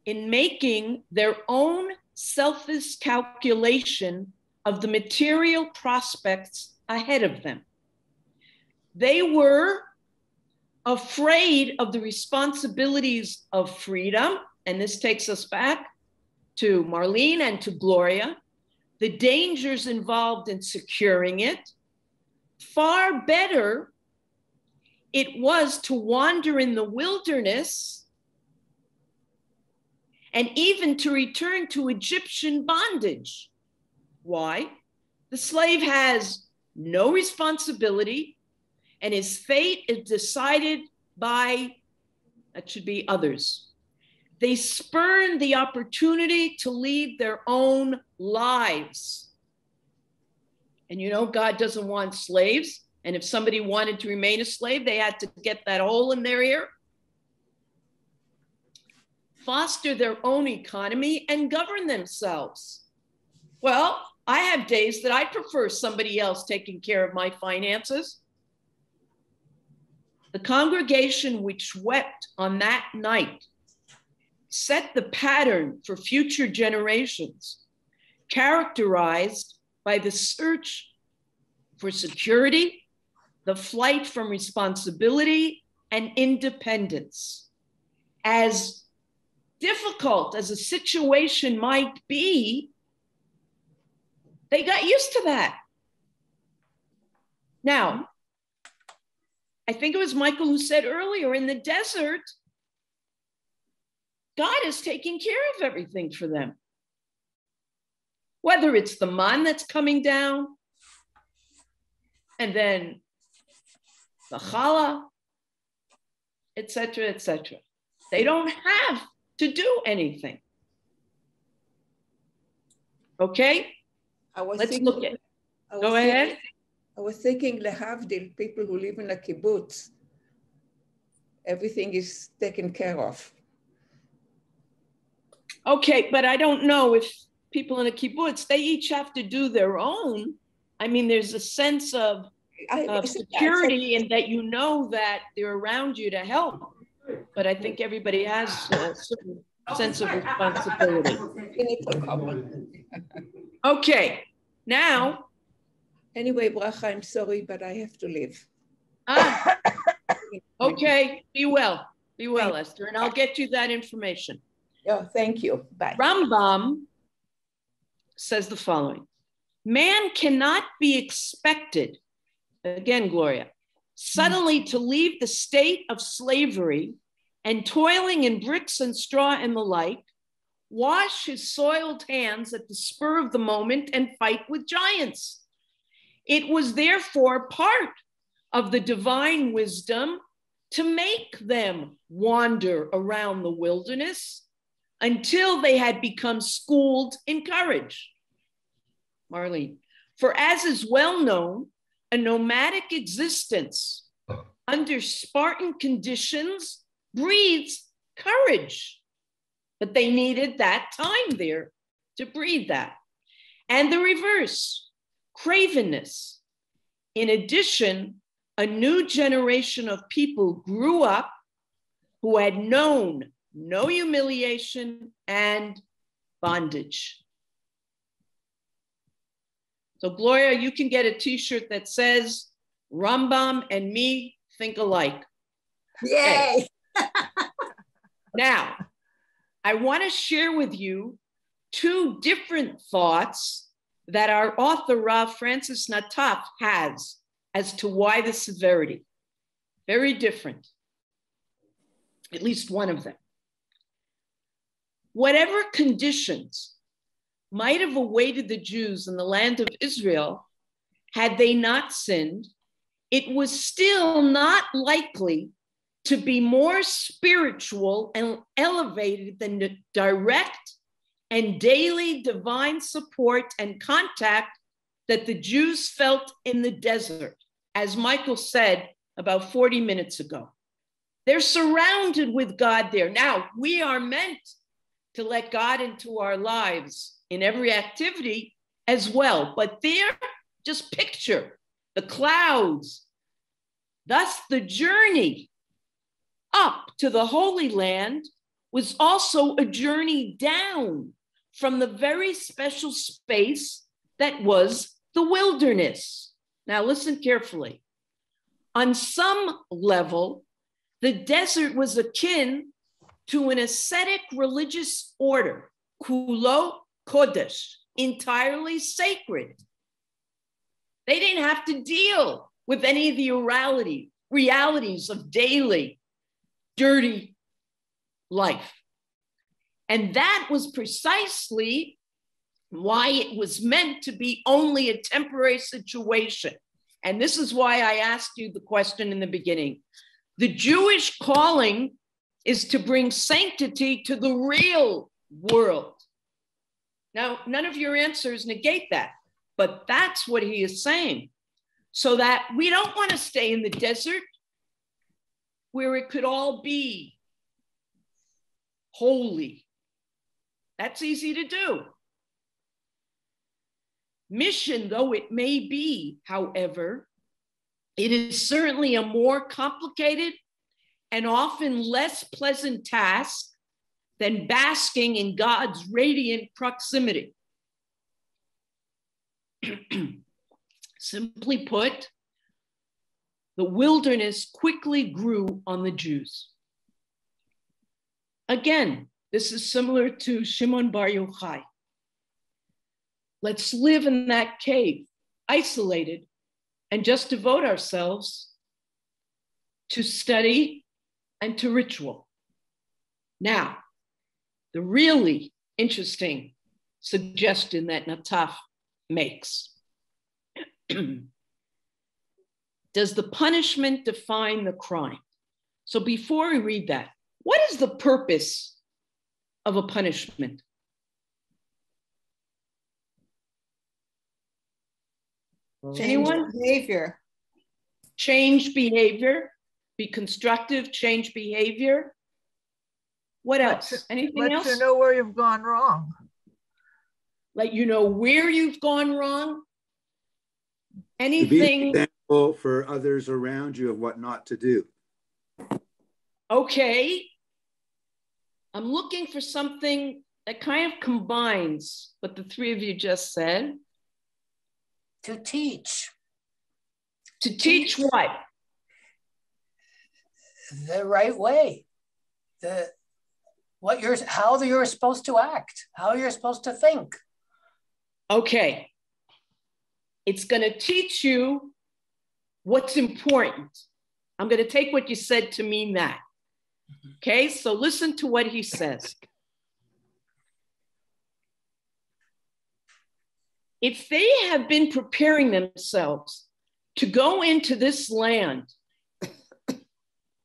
in making their own selfish calculation of the material prospects ahead of them. They were afraid of the responsibilities of freedom, and this takes us back to Marlene and to Gloria, the dangers involved in securing it. Far better it was to wander in the wilderness and even to return to Egyptian bondage. Why? The slave has no responsibility and his fate is decided by, that should be others. They spurn the opportunity to lead their own lives. And you know, God doesn't want slaves. And if somebody wanted to remain a slave, they had to get that hole in their ear, foster their own economy, and govern themselves. Well, I have days that I prefer somebody else taking care of my finances. The congregation which wept on that night set the pattern for future generations, characterized by the search for security, the flight from responsibility and independence. As difficult as a situation might be, they got used to that. Now, I think it was Michael who said earlier, in the desert, God is taking care of everything for them. Whether it's the man that's coming down, and then the challah, etc., etc. They don't have to do anything. Okay? Let's look at it. Go ahead. I was thinking, lehavdil, people who live in a kibbutz, everything is taken care of. Okay, but I don't know if people in a kibbutz, they each have to do their own. I mean, there's a sense of security and that you know that they're around you to help. But I think everybody has a certain sense of responsibility. Okay, now. Anyway, Bracha, I'm sorry, but I have to leave. Okay, be well. Be well, Esther, and I'll get you that information. Oh, thank you. Bye. Rambam says the following. Man cannot be expected, again, Gloria, suddenly to leave the state of slavery and toiling in bricks and straw and the like, wash his soiled hands at the spur of the moment and fight with giants. It was therefore part of the divine wisdom to make them wander around the wilderness until they had become schooled in courage. Marlene, for as is well known, a nomadic existence under Spartan conditions breeds courage. But they needed that time there to breed that. And the reverse, cravenness. In addition, a new generation of people grew up who had known no humiliation and bondage. So Gloria, you can get a t-shirt that says, Rambam and me think alike. Yay! Okay. Now, I want to share with you two different thoughts that our author, Rav Francis Nataf, has as to why the severity. Very different, at least one of them. Whatever conditions might have awaited the Jews in the land of Israel, had they not sinned, it was still not likely to be more spiritual and elevated than the direct and daily divine support and contact that the Jews felt in the desert, as Michael said about 40 minutes ago. They're surrounded with God there. Now, we are meant to let God into our lives in every activity as well. But there, just picture the clouds, Thus, the journey up to the Holy Land was also a journey down from the very special space that was the wilderness. Now, listen carefully. On some level, the desert was akin to an ascetic religious order, kulo kodesh, entirely sacred. They didn't have to deal with any of the realities of daily dirty life. And that was precisely why it was meant to be only a temporary situation. And this is why I asked you the question in the beginning. The Jewish calling is to bring sanctity to the real world. Now, none of your answers negate that, but that's what he is saying. So that we don't want to stay in the desert where it could all be holy. That's easy to do. Mission, though it may be, however, it is certainly a more complicated and often less pleasant task than basking in God's radiant proximity. Simply put, the wilderness quickly grew on the Jews. Again, this is similar to Shimon Bar Yochai. Let's live in that cave, isolated, and just devote ourselves to study and to ritual. Now, the really interesting suggestion that Nataf makes. Does the punishment define the crime? So before we read that, what is the purpose of a punishment? Anyone? Behavior. Change behavior, be constructive, change behavior. What else? Anything else? Let you know where you've gone wrong. Let you know where you've gone wrong. Anything. To be an example for others around you of what not to do. Okay. I'm looking for something that kind of combines what the three of you just said. To teach. To teach what? The right way. How you're supposed to act, how you're supposed to think. Okay. It's going to teach you what's important. I'm going to take what you said to mean that. Okay, so listen to what he says. If they have been preparing themselves to go into this land,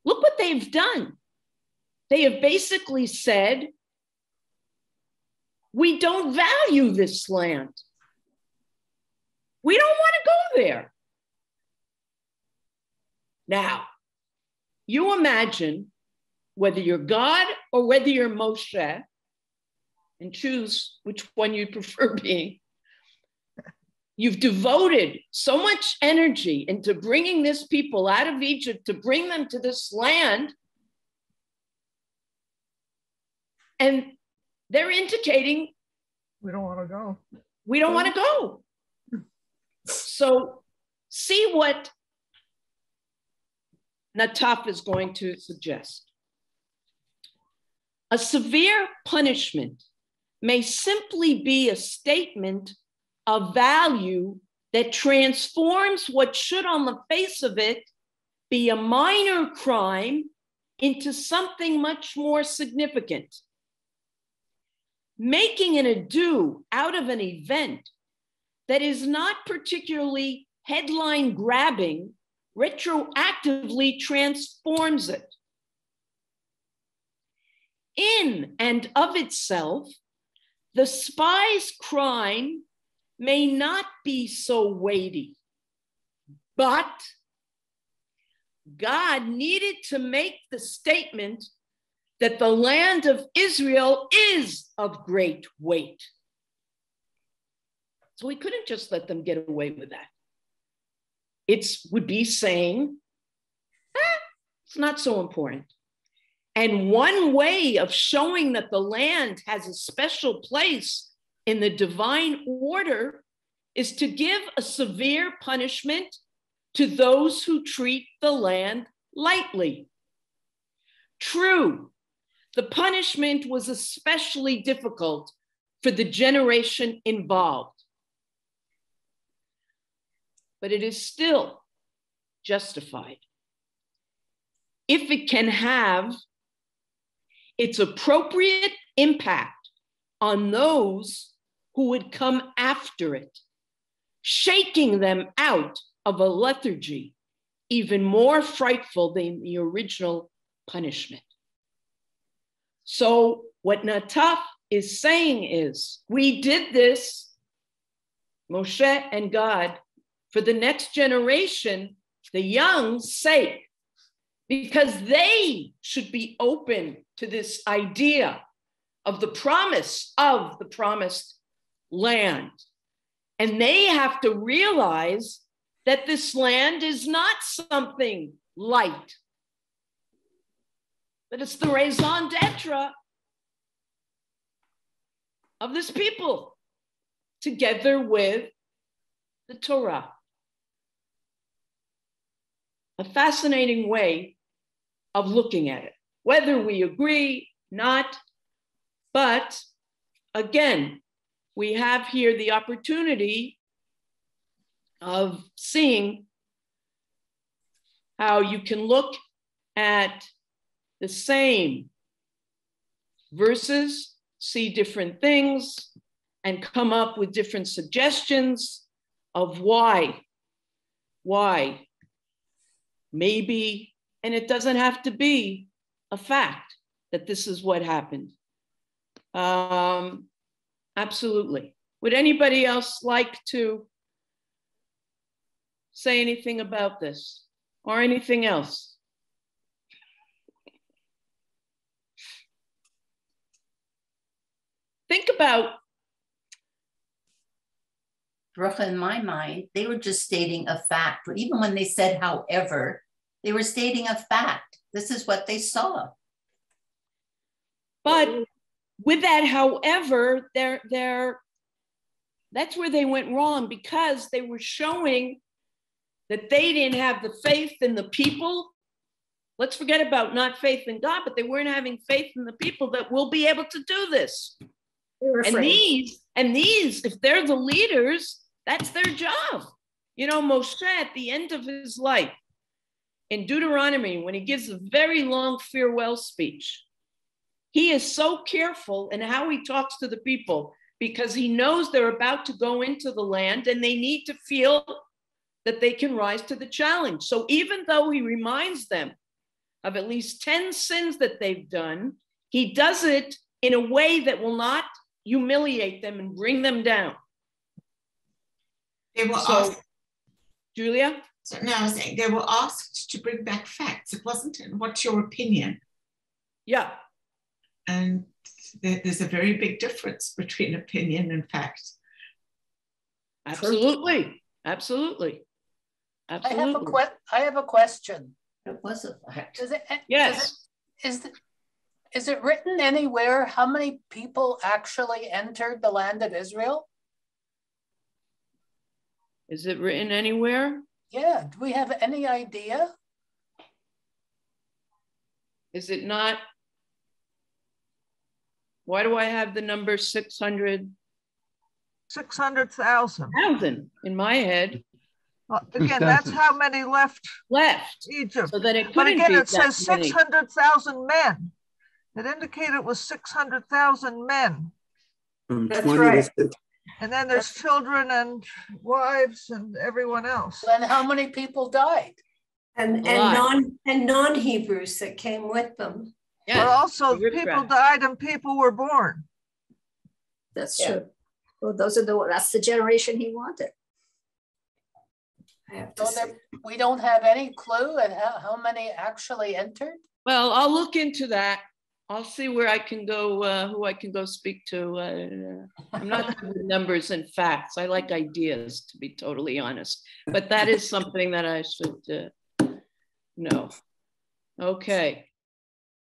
look what they've done. They have basically said, we don't value this land. We don't want to go there. Now, you imagine whether you're God or whether you're Moshe, and choose which one you prefer being. You've devoted so much energy into bringing this people out of Egypt to bring them to this land. And they're indicating, we don't want to go. We don't want to go. So see what Nataf is going to suggest. A severe punishment may simply be a statement of value that transforms what should on the face of it be a minor crime into something much more significant. Making an ado out of an event that is not particularly headline grabbing retroactively transforms it. In and of itself, the SPIES crime may not be so weighty, but God needed to make the statement that the land of Israel is of great weight. So he couldn't just let them get away with that. It would be saying It's not so important. And one way of showing that the land has a special place in the divine order is to give a severe punishment to those who treat the land lightly. True, the punishment was especially difficult for the generation involved, but it is still justified if it can have its appropriate impact on those who would come after it, shaking them out of a lethargy even more frightful than the original punishment. So what Nataf is saying is, we did this, Moshe and God, for the next generation, the young's sake, because they should be open to this idea of the promise of the promised land. And they have to realize that this land is not something light, but it's the raison d'etre of this people, together with the Torah. A fascinating way of looking at it, whether we agree, not, but again, we have here the opportunity of seeing how you can look at the same verses, see different things, and come up with different suggestions of why, maybe, and it doesn't have to be a fact that this is what happened. Absolutely. Would anybody else like to say anything about this or anything else? Think about. Bracha, in my mind, they were just stating a fact. Even when they said, however, they were stating a fact. This is what they saw. But with that, however, that's where they went wrong, because they were showing that they didn't have the faith in the people. Let's forget about not faith in God, but they weren't having faith in the people that will be able to do this. And these, if they're the leaders, that's their job. You know, Moshe at the end of his life, in Deuteronomy, when he gives a very long farewell speech, he is so careful in how he talks to the people, because he knows they're about to go into the land and they need to feel that they can rise to the challenge. So even though he reminds them of at least 10 sins that they've done, he does it in a way that will not humiliate them and bring them down. They were asked, Julia? So no, I was saying they were asked to bring back facts. It wasn't, what's your opinion? Yeah. And there's a very big difference between opinion and fact. Absolutely. Absolutely. Absolutely. I have a question. It was a fact. Yes. Is it written anywhere how many people actually entered the land of Israel? Is it written anywhere? Yeah. Do we have any idea? Is it not? Why do I have the number 600? 600,000 in my head. Well, again, that's how many left Egypt. So that it but again, it says many. 600,000 men. It indicated it was 600,000 men. That's right. And then there's children and wives and everyone else. Then how many people died? And non-Hebrews that came with them. Yes. But also people died and people were born. That's true. Well, that's the generation he wanted. We don't have any clue at how many actually entered? Well, I'll look into that. I'll see where I can go, who I can go speak to. I'm not good with numbers and facts. I like ideas, to be totally honest. But that is something that I should know. Okay.